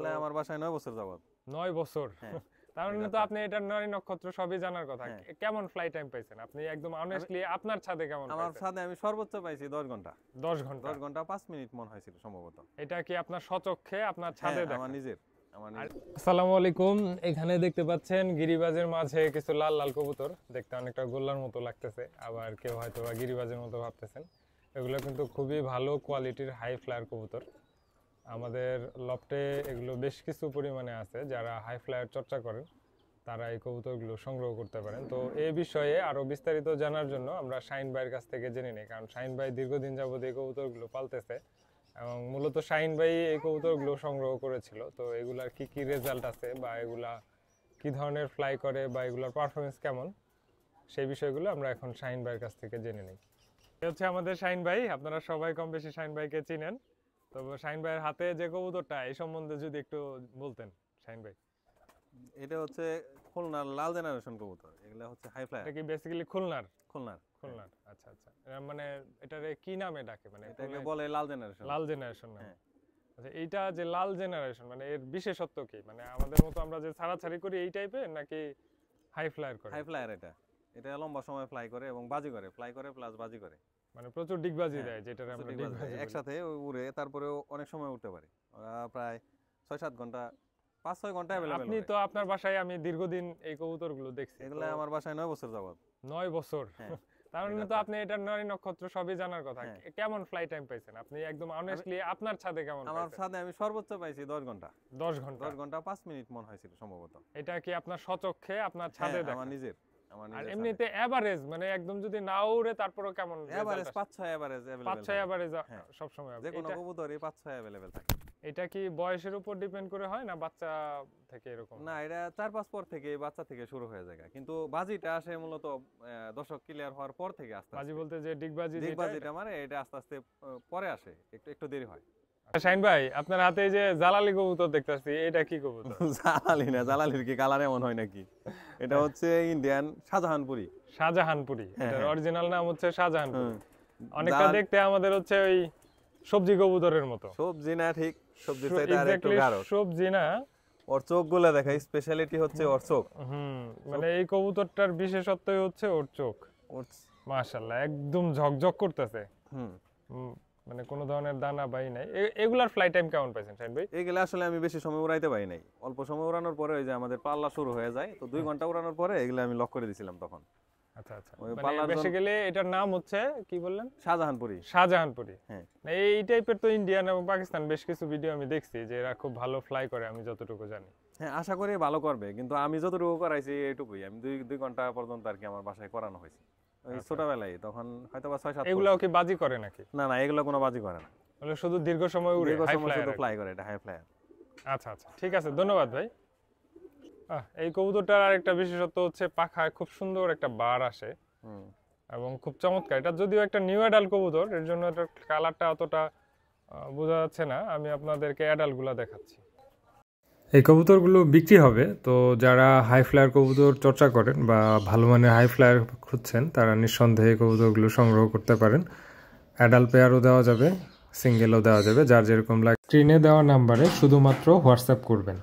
এগুলা আমার বাসায় 9 বছর যাবত। 9 বছর। হ্যাঁ। তার মানে তো আপনি এটা নারী নক্ষত্র সবই জানার কথা। কেমন ফ্লাই টাইম পাইছেন আপনি একদম অনেস্টলি আপনার ছাদে কেমন পাইছেন? আমার ছাদে আমি সর্বোচ্চ পাইছি 10 ঘন্টা। 10 ঘন্টা 10 ঘন্টা 5 মিনিট মন হয়েছিল সম্ভবত। এটা কি আপনার স্বচক্ষে আপনার ছাদে দেখা? আমার নিজের। আসসালামু আলাইকুম। এখানে দেখতে পাচ্ছেন গিরিবাজের মাঝে কিছু লাল লাল কবুতর, দেখতে অনেকটা গোল্লার মতো লাগতেছে, আবার কেউ হয়তো বা গিরিবাজের মতো ভাবতেছেন। এগুলো কিন্তু খুবই ভালো কোয়ালিটির হাই ফ্লায়ার কবুতর। আমাদের লফটে এগুলো বেশ কিছু পরিমাণে আছে। যারা হাই ফ্লায়ার চর্চা করেন তারা এই কবুতরগুলো সংগ্রহ করতে পারেন। তো এই বিষয়ে আরও বিস্তারিত জানার জন্য আমরা শাহিন ভাইয়ের কাছ থেকে জেনে নিই, কারণ শাহিন ভাই দীর্ঘদিন যাবত এই কবুতরগুলো পালতেছে এবং মূলত শাহিন ভাই এই কবুতরগুলো সংগ্রহ করেছিল। তো এগুলার কি কি রেজাল্ট আছে বা এগুলা কি ধরনের ফ্লাই করে বা এগুলার পারফরমেন্স কেমন, সেই বিষয়গুলো আমরা এখন শাহিন ভাইয়ের কাছ থেকে জেনে নিই। এই হচ্ছে আমাদের শাহিন ভাই। আপনারা সবাই কম বেশি শাহিন ভাইকে চিনেন। তো শাহিন ভাইয়ের হাতে যে কবুতরটা, এই সম্বন্ধে যদি একটু বলতেন শাহিন ভাই। এটা হচ্ছে খুলনার লাল জেনারেশন কবুতর। এগুলা হচ্ছে হাই ফ্লায়ার। এটা কি বেসিক্যালি খুলনার? খুলনার। আচ্ছা আচ্ছা। মানে এটারে কি নামে ডাকে? মানে এটাকে বলে লাল জেনারেশন। লাল জেনারেশন না? আচ্ছা, এইটা যে লাল জেনারেশন, মানে এর বিশেষত্ব কি? মানে আমাদের মতো আমরা যে ছাড়াছাড়ি করি এই টাইপের, নাকি হাই ফ্লায়ার করে? হাই ফ্লায়ার এটা। এটা লম্বা সময় ফ্লাই করে এবং বাজি করে, ফ্লাই করে প্লাস বাজি করে। মানে প্রচুর ডিগবাজি দেয়, যেটা আমরা ডিগবাজি একসাথে উড়ে, তারপরে অনেক সময় উঠতে পারে। প্রায় 6-7 ঘন্টা, 5-6 ঘন্টা अवेलेबल। আপনি তো আপনার বাসায়, আমি দীর্ঘদিন এই কবুতরগুলো দেখছি। এগুলা আমার বাসায় 9 বছর যাবত। 9 বছর। তার মানে তো আপনি এটা নারী নক্ষত্র সবই জানার কথা। কেমন ফ্লাই টাইম পাইছেন আপনি একদম অনেস্টলি আপনার ছাদে কেমন পাইছেন? আমার ছাদে আমি সর্বোচ্চ পাইছি 10 ঘন্টা। 10 ঘন্টা 10 ঘন্টা 5 মিনিট মন হয়েছিল সম্ভবত। এটা কি আপনার স্বচক্ষে আপনার ছাদে দেখা? আমার নিজের। আর এমনিতে এভারেজ, মানে একদম যদি নাও উড়ে তারপরও কেমন? Average 5-6 average available. 5-6 এভারেজ সব সময় যে কোনো কবুতরই 5-6 अवेलेबल থাকে। এটা কি বয়সের উপর ডিপেন্ড করে হয় না বাচ্চা থেকে এরকম? না, এটা 4-5 পর থেকে, বাচ্চা থেকে শুরু হয়ে যায়। কিন্তু বাজিটা আসে মূলত দশক ক্লিয়ার হওয়ার পর থেকে আস্তে আস্তে। বাজি বলতে যে ডিগবাজিটা মানে এটা আস্তে আস্তে পরে আসে, একটু দেরি হয়। শাহিন ভাই, আপনার হাতে যে জালালি কবুতর দেখতাছি, এটা কি কবুতর? জালালি না, জালালির কি কালার এমন হয় নাকি? এটা হচ্ছে ইন্ডিয়ান শাহজাহানপুরি। শাহজাহানপুরি। এটার অরিজিনাল নাম হচ্ছে শাহজাহানপুরি। অনেকটা দেখতে আমাদের হচ্ছে ওই সবজি কবুতরের মতো। সবজি না, ঠিক সবজি চাইতে আর একটু গাঢ়। সবজি না, ওর চোখগুলো দেখা, স্পেশালিটি হচ্ছে ওর চোখ। মানে এই কবুতরটার বিশেষত্বই হচ্ছে ওর চোখ। মাশাআল্লাহ, একদম ঝকঝক করতেছে। মানে কোনো ধরনের দানা বাই নাই। এগুলার ফ্লাই টাইম কেমন পাইছেন শাহিন ভাই? এগুলা আসলে আমি বেশি সময় উড়াইতে পারি নাই। অল্প সময় উড়ানোর পরে ওই যে আমাদের পাল্লা শুরু হয়ে যায়, তো 2 ঘন্টা উড়ানোর পরে এগুলা আমি লক করে দিয়েছিলাম তখন। আচ্ছা আচ্ছা। মানে বেসিক্যালি এটার নাম হচ্ছে কি বললেন? শাহজাহানপুরি। শাহজাহানপুরি। এই টাইপের তো ইন্ডিয়ান এবং পাকিস্তান বেশ কিছু ভিডিও আমি দেখছি যে এরা খুব ভালো ফ্লাই করে, আমি যতটুকু জানি। আশা করি ভালো করবে, কিন্তু আমি যতটুকু করাইছি এইটুকুই। আমি 2 ঘন্টা পর্যন্ত আর কি আমার বাসায় করানো হয়েছে ওই ছোটবেলায়, তখন হয়তো বা 6-7। এগুলাও কি বাজি করে নাকি? না না, এগুলো কোনো বাজি করে না। বলে শুধু দীর্ঘ সময় উড়ে হাই ফ্লাই করে, এটা হাই ফ্লায়ার। আচ্ছা আচ্ছা, ঠিক আছে, ধন্যবাদ ভাই। এই কবুতরটার আরেকটা বিশেষত্ব হচ্ছে পাখায় খুব সুন্দর একটা বার আসে এবং খুব চমৎকার। এটা যদিও একটা নিউ অ্যাডাল্ট কবুতর, এর জন্য এটার কালারটা অতটা বোঝা যাচ্ছে না। আমি আপনাদেরকে অ্যাডাল্টগুলো দেখাচ্ছি। এই কবুতরগুলো বিক্রি হবে, তো যারা হাই ফ্লায়ার কবুতর চর্চা করেন বা ভালো মানের হাই ফ্লায়ার খুঁজছেন তারা নিঃসন্দেহে কবুতরগুলো সংগ্রহ করতে পারেন। অ্যাডাল্ট পেয়ারও দেওয়া যাবে, সিঙ্গেলও দেওয়া যাবে, যার যেরকম লাগে। স্ক্রিনে দেওয়া নাম্বারে শুধুমাত্র হোয়াটসঅ্যাপ করবেন।